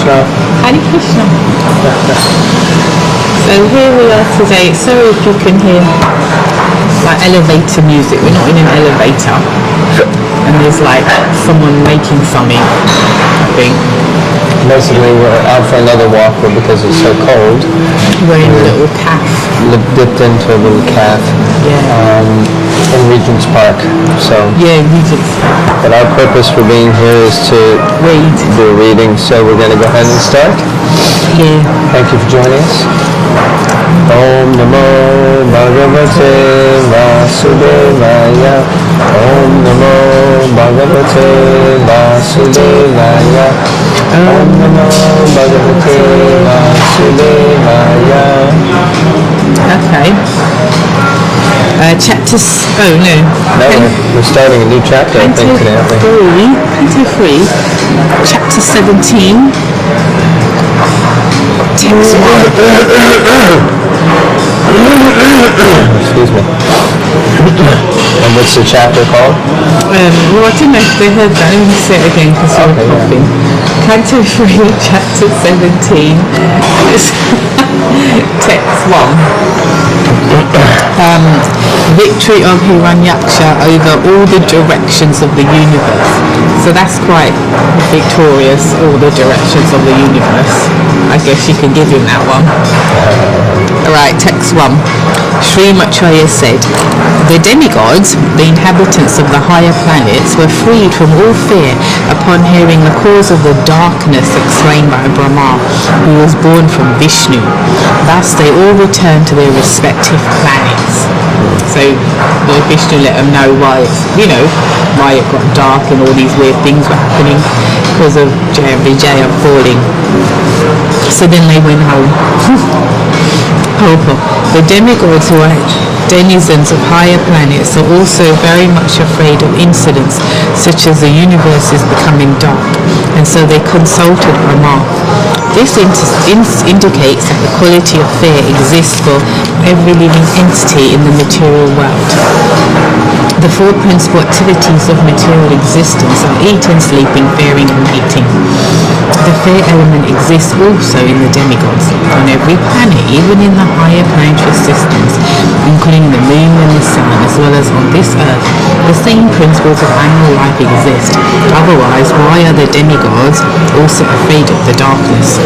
Krishna. Hare Krishna. So here we are today. Sorry if you can hear like elevator music. We're not in an elevator. And there's like someone making something, I think. Basically, we're out for another walk, but because it's so cold, we're in a little cafe. Dipped into a little cafe. In Regent's Park. So yeah, Regent's Park. But our purpose for being here is to do a reading. So we're going to go ahead and start. Yeah. Thank you for joining us. Om Namo Bhagavate Vasudevaya. Om Namo Bhagavate Vasudevaya. Om Namo Bhagavate Vasudevaya. Okay. Chapter... Oh, no. No, we're starting a new chapter, I think, today, aren't we? Canto 3, Chapter 17. Text 1. Excuse me. And what's the chapter called? Well, I don't know if they heard that. Let me say it again because I'm coughing. Canto 3, Chapter 17. Text 1. Victory of Hiranyaksha over all the directions of the universe. So that's quite victorious, all the directions of the universe. I guess you can give him that one. Alright, text 1. Sri Maitreya said, the demigods, the inhabitants of the higher planets, were freed from all fear upon hearing the cause of the darkness explained by Brahma, who was born from Vishnu. Thus they all returned to their respective planets. So Vishnu let them know why it's, why it got dark and all these weird things were happening because of Jaya and Vijaya falling. So then they went home. The demigods who are denizens of higher planets are also very much afraid of incidents such as the universe is becoming dark, and so they consulted Brahma. This indicates that the quality of fear exists for every living entity in the material world. The four principal activities of material existence are eating, sleeping, fearing, and mating. The fear element exists also in the demigods, on every planet, even in the higher planetary systems, including the moon and the sun, as well as on this earth. The same principles of animal life exist. Otherwise, why are the demigods also afraid of the darkness?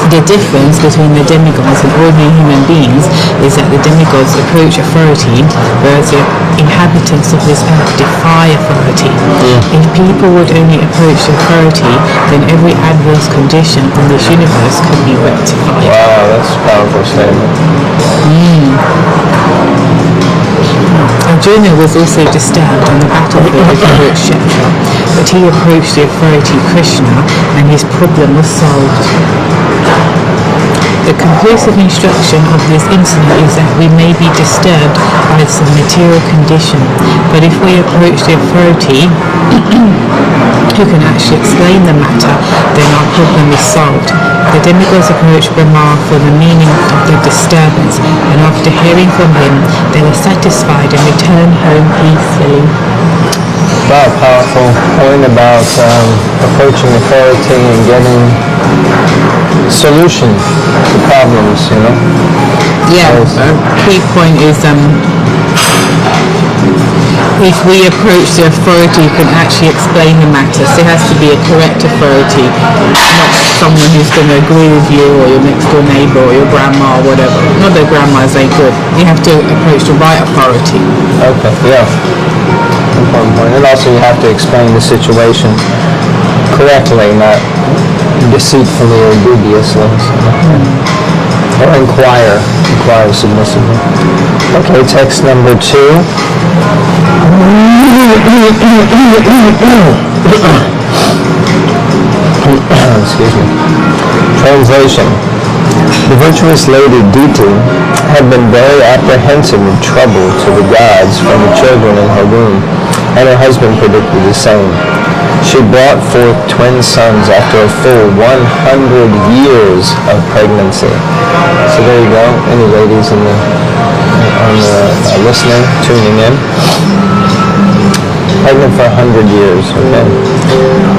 The difference between the demigods and ordinary human beings is that the demigods approach authority, whereas the inhabitants of this earth defy authority. If people would only approach authority, then every adverse condition in this universe could be rectified. Wow, that's a powerful statement. Arjuna was also disturbed on the battlefield of Kurukshetra, but he approached the authority Krishna and his problem was solved. The conclusive instruction of this incident is that we may be disturbed by some material condition, but if we approach the authority who can actually explain the matter, then our problem is solved. The demigods approached Brahma for the meaning of the disturbance, and after hearing from him, they were satisfied and returned home peacefully. Wow, powerful point about approaching authority and getting solution to problems, Yeah, key point is if we approach the authority who can actually explain the matter, so it has to be a correct authority, not someone who's going to agree with you or your next door neighbour or your grandma or whatever. Not that grandma is very good. You have to approach the right authority. Okay, yeah. Important point. And also you have to explain the situation correctly, not deceitfully or dubiously. Or inquire submissively. Okay, text number 2. Excuse me. Translation. The virtuous lady Diti had been very apprehensive of trouble to the gods from the children in her womb, and her husband predicted the same. She brought forth twin sons after a full 100 years of pregnancy. So there you go. Any ladies listening, tuning in? Pregnant for 100 years, okay?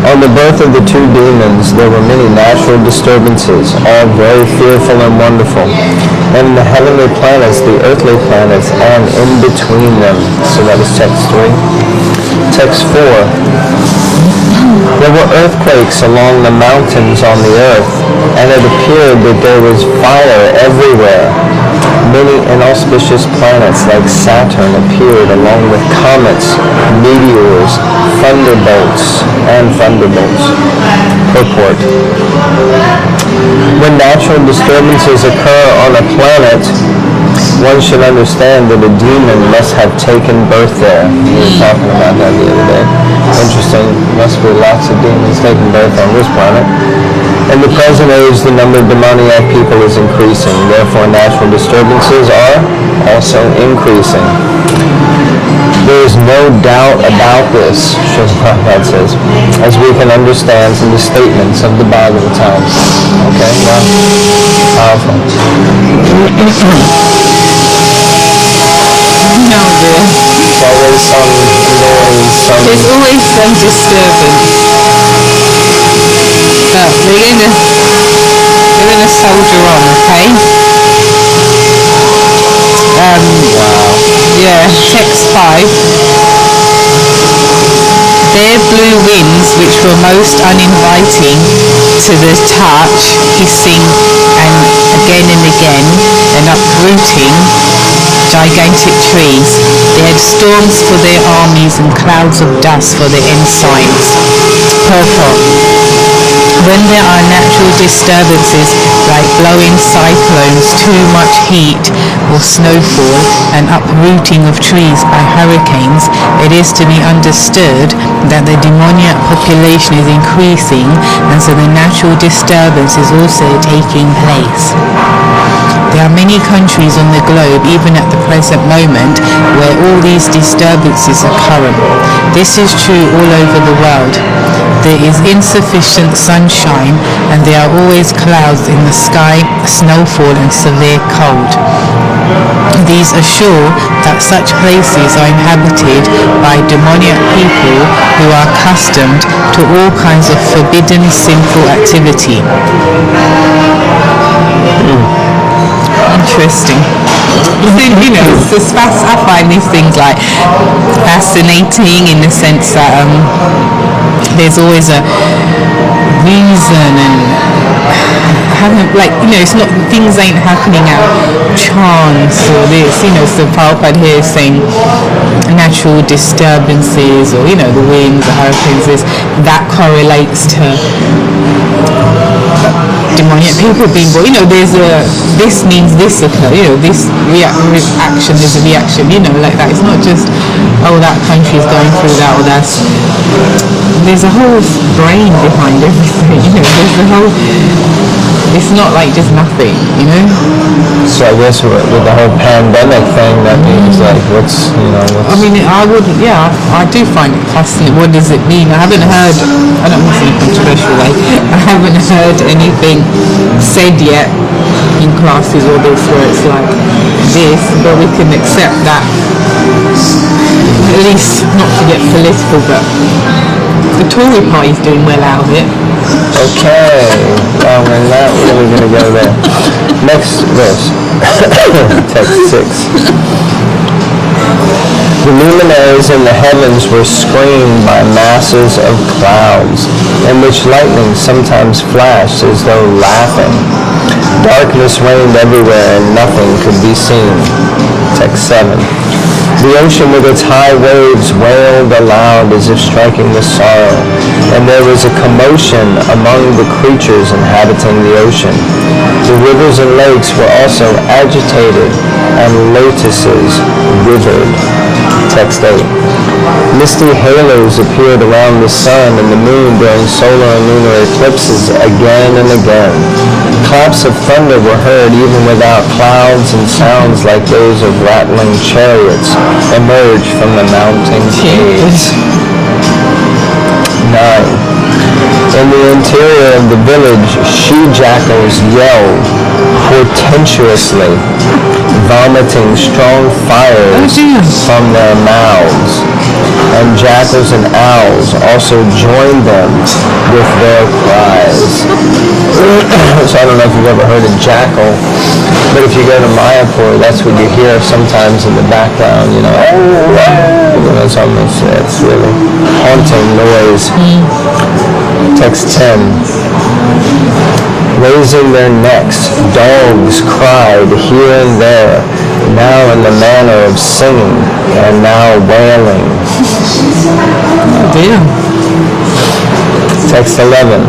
On the birth of the two demons, there were many natural disturbances, all very fearful and wonderful. And in the heavenly planets, the earthly planets, and in between them. So that was text 3. Text 4. There were earthquakes along the mountains on the earth, and it appeared that there was fire everywhere. Many inauspicious planets like Saturn appeared along with comets, meteors, thunderbolts. Purport. When natural disturbances occur on a planet, one should understand that a demon must have taken birth there. We were talking about that the other day. Interesting. Must be lots of demons taking birth on this planet. In the present age, the number of demoniac people is increasing. Therefore, natural disturbances are also increasing. There is no doubt about this, Srila Prabhupada says, as we can understand from the statements of the Bhagavatam. Okay, well, powerful. No, dear. There's always some noise, There's always some disturbance. But we're gonna soldier on, okay? Yeah, text 5. There blew winds which were most uninviting to the touch, hissing and again, and uprooting gigantic trees. They had storms for their armies and clouds of dust for their ensigns. Purport. When there are natural disturbances like blowing cyclones, too much heat or snowfall, and uprooting of trees by hurricanes, it is to be understood that the demoniac population is increasing, and so the natural disturbance is also taking place. There are many countries on the globe, even at the present moment, where all these disturbances are current. This is true all over the world. There is insufficient sunshine, and there are always clouds in the sky, snowfall, and severe cold. These assure that such places are inhabited by demoniac people who are accustomed to all kinds of forbidden, sinful activity. Interesting. You know, I find these things like fascinating in the sense that there's always a reason, and it's not, things ain't happening out of chance or this, so Prabhupada here is saying natural disturbances or, the winds, the hurricanes, that correlates to demoniac people being born. There's this means this occur, this reaction is a reaction, like that. It's not just, that country is going through that, or there's a whole brain behind everything, there's a whole, it's not like just nothing, So I guess with the whole pandemic thing, that means what's. I do find it fascinating. What does it mean? I haven't heard, I don't want to say controversial way, I haven't heard anything said yet in classes or this where it's like this, but we can accept that, at least not to get political, but the Tory party's doing well out of it. Okay, well, we're not really going to go there. Next verse, text 6. The luminaries in the heavens were screened by masses of clouds, in which lightning sometimes flashed as though laughing. Darkness reigned everywhere, and nothing could be seen. Text 7. The ocean with its high waves wailed aloud as if striking with sorrow, and there was a commotion among the creatures inhabiting the ocean. The rivers and lakes were also agitated, and lotuses withered. Text 8. Misty halos appeared around the sun and the moon during solar and lunar eclipses again and again. Claps of thunder were heard even without clouds, and sounds like those of rattling chariots emerged from the mountain caves. 9. In the interior of the village, she-jackals yelled portentously, vomiting strong fires from their mouths. And jackals and owls also joined them with their cries. So I don't know if you've ever heard a jackal, but if you go to Mayapur, that's what you hear sometimes in the background, it's almost, it's really haunting noise. Text 10. Raising their necks, dogs cried here and there, now in the manner of singing, and now wailing. Dear. Text 11.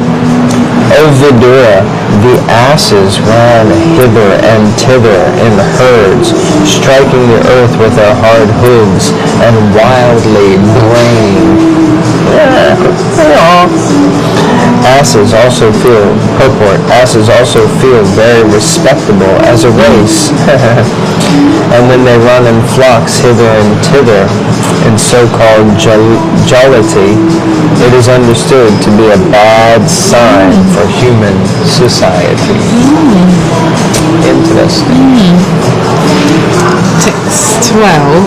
O Vidura, the asses ran hither and thither in herds, striking the earth with their hard hooves, and wildly braying. Asses also feel very respectable as a race. And when they run in flocks hither and thither in so-called jollity, it is understood to be a bad sign for human society. Interesting. Text 12.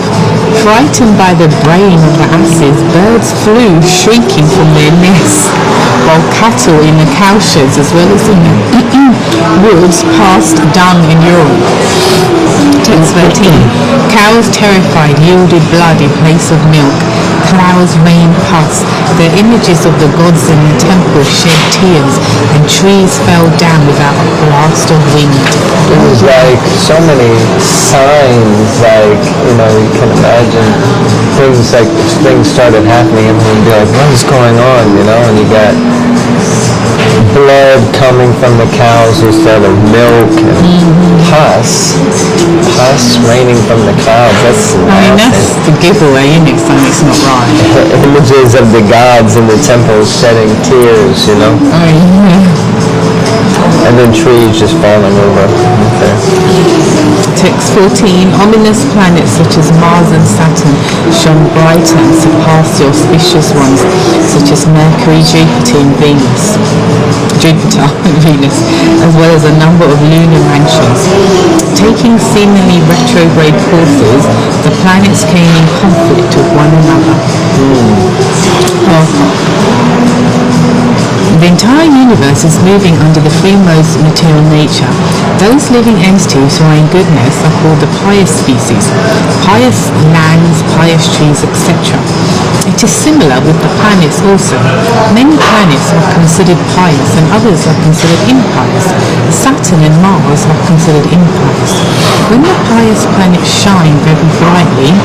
Frightened by the braying of the asses, birds flew shrieking from their nests, while cattle in the cowsheds as well as in the woods passed dung and urine. Text 13. Cows terrified yielded blood in place of milk. Clouds rained pus. The images of the gods in the temple shed tears, and trees fell down without a blast of wind. It was like so many signs, you can imagine things started happening, and we'd be like, what is going on, and you got blood coming from the cows instead of milk, and pus raining from the clouds. That's the giveaway, isn't it? Something's not right. Images of the gods in the temple shedding tears, And then trees just falling over. Okay. Text 14. Ominous planets such as Mars and Saturn shone brighter and surpassed the auspicious ones such as Mercury, Jupiter, and Venus, as well as a number of lunar mansions. Taking seemingly retrograde courses, the planets came in conflict with one another. The entire universe is moving under the free modes of material nature. Those living entities who are in goodness are called the pious species, pious lands, pious trees, etc. It is similar with the planets also. Many planets are considered pious and others are considered impious. Saturn and Mars are considered impious. When the pious planets shine very brightly,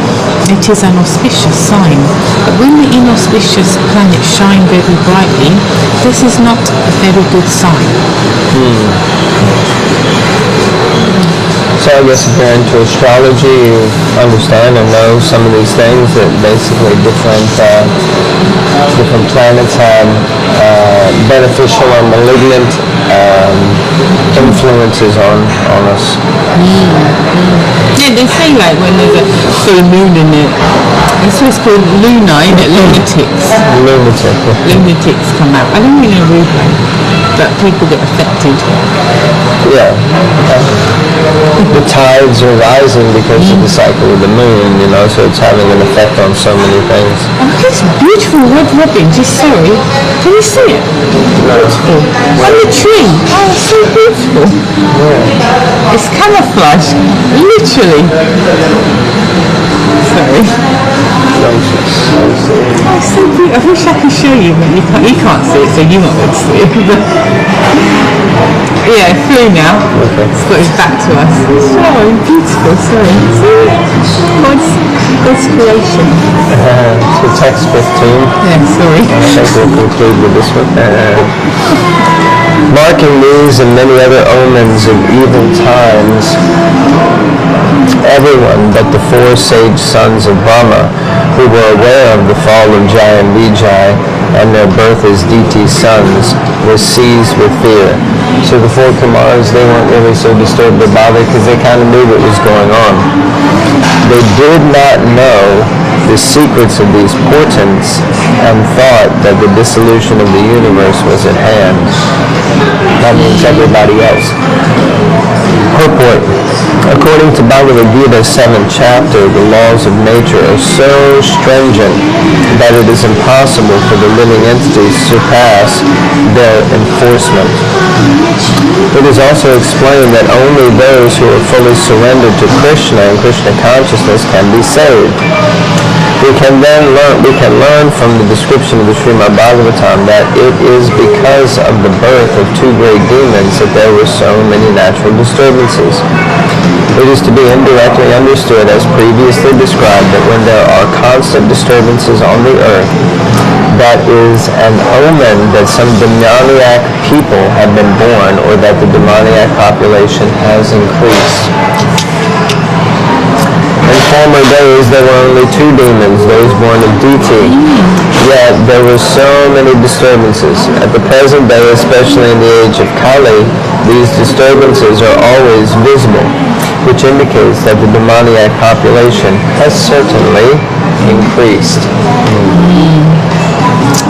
it is an auspicious sign. But when the inauspicious planets shine very brightly, this is not a very good sign. So I guess if you're into astrology, you understand and know some of these things, that basically different planets have beneficial or malignant influences on us. Yeah, they say when there's a full moon in it, it's what's called lunar, isn't it? Lunatics come out. I don't really know why, but people get affected. Yeah. The tides are rising because of the cycle of the moon, so it's having an effect on so many things. Oh, it's beautiful red robin, just sorry. Can you see it? Beautiful. On the tree. Oh, it's so beautiful. Yeah. It's camouflage, literally. Sorry. Oh, it's so beautiful. I wish I could show you, but you can't see it, so you're not going to see it. Yeah, through now. Okay. It's got his back to us. It's so beautiful, sorry. God's creation. So text 15. Yeah, sorry. I think we'll conclude with this one. Marking these and many other omens of evil times, everyone but the 4 sage sons of Brahma, who were aware of the fall of Jai and Vijay, and their birth as Diti's sons, was seized with fear. So the 4 Kumars, they weren't really so disturbed about it because they kind of knew what was going on. They did not know the secrets of these portents and thought that the dissolution of the universe was at hand. That means everybody else. Purport. According to Bhagavad Gita 7th chapter, the laws of nature are so stringent that it is impossible for the living entities to surpass their enforcement. It is also explained that only those who are fully surrendered to Krishna and Krishna consciousness can be saved. We can learn from the description of the Srimad Bhagavatam that it is because of the birth of 2 great demons that there were so many natural disturbances. It is to be indirectly understood, as previously described, that when there are constant disturbances on the earth, that is an omen that some demoniac people have been born, or that the demoniac population has increased. In former days, there were only 2 demons, those born of Diti. Yet there were so many disturbances. At the present day, especially in the age of Kali, these disturbances are always visible, which indicates that the demoniac population has certainly increased.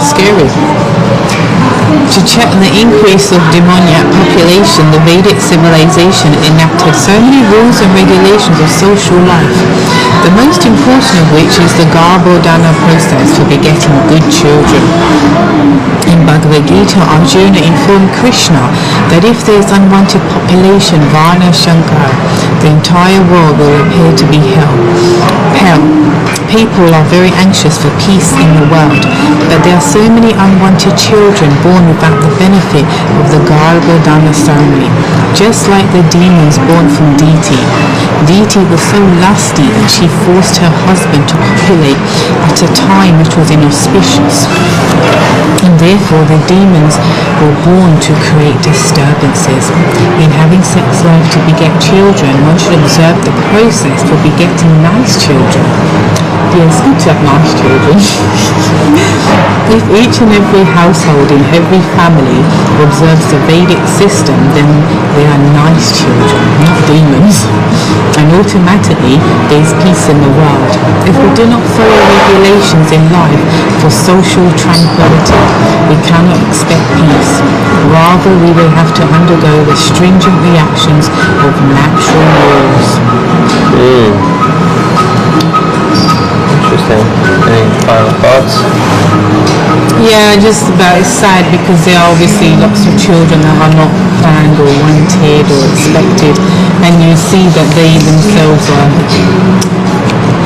Scary. To check the increase of demoniac population, the Vedic civilization enacted so many rules and regulations of social life, the most important of which is the Garbhodana process for begetting good children. In Bhagavad Gita, Arjuna informed Krishna that if there is unwanted population, Varna Shankar, the entire world will appear to be hell. People are very anxious for peace in the world, but there are so many unwanted children born without the benefit of the Garbhodana ceremony, just like the demons born from Diti. Diti was so lusty that she forced her husband to copulate at a time which was inauspicious, and therefore the demons were born to create disturbances. In having sex life to beget children, one should observe the process for begetting nice children. Yeah, it's good to have nice children. If each and every household in every family observes the Vedic system, then they are nice children, not demons. And automatically there is peace in the world. If we do not follow regulations in life for social tranquility, we cannot expect peace. Rather, we will have to undergo the stringent reactions of natural laws. Interesting. Any final thoughts? Yeah, just about it's sad because there are obviously lots of children that are not planned or wanted or expected, and you see that they themselves are,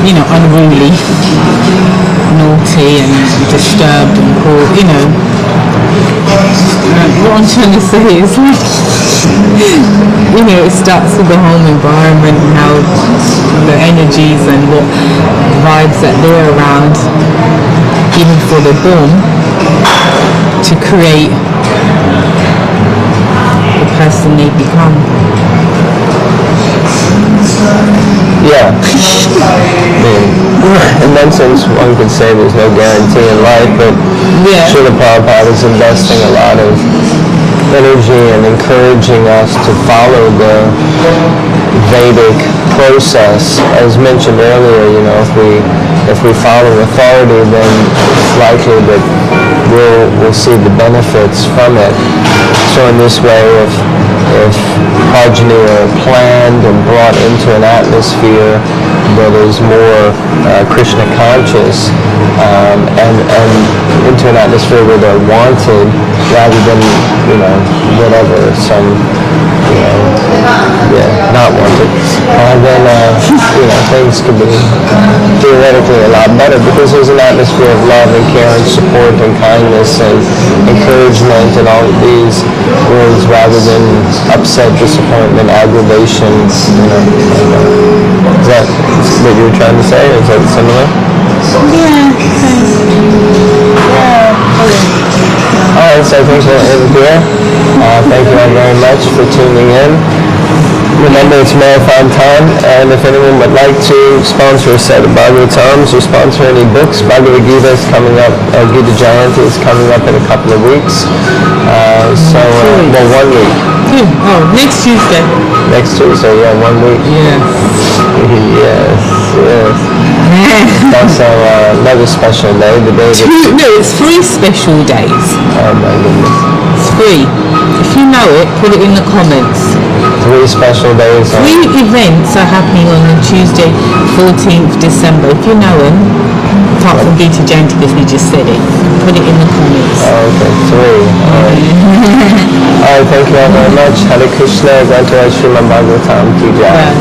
unruly, naughty and disturbed and poor, what I'm trying to say is it starts with the home environment and how the energies and what vibes that they're around, even for the born, to create the person they become. Yeah. In one sense, one could say there's no guarantee in life, but Srila Prabhupada is investing a lot of energy and encouraging us to follow the Vedic process. As mentioned earlier, if we follow authority, then it's likely that we'll see the benefits from it. So in this way, if progeny are planned and brought into an atmosphere that is more Krishna conscious, and into an atmosphere where they're wanted rather than whatever some not wanted, then things could be theoretically a lot better because there's an atmosphere of love and care and support and kindness and encouragement and all of these words rather than upset, disappointment, aggravation. Is that what you were trying to say? Is that similar? Alright, so I think we'll end here. Thank you all very much for tuning in. Remember, it's marathon time, and if anyone would like to sponsor a set of Bhagavatams or sponsor any books, Bhagavad Gita is coming up, Gita Jayanti is coming up in a couple of weeks. Well, 1 week. Oh, next Tuesday. Next Tuesday, yeah, 1 week. Yes. Yes. That's another special day, the day that... No, it's 3 special days. Oh my goodness. It's 3. If you know it, put it in the comments. 3 special days. 3 events are happening on the Tuesday, 14th December. If you know them, apart from Gita Jayanti, because we just said it, put it in the comments. Oh, okay, 3. All right. All right, thank you all very much. Hare Krishna, Grantaraj Srimad Bhagavatam Ki Jai.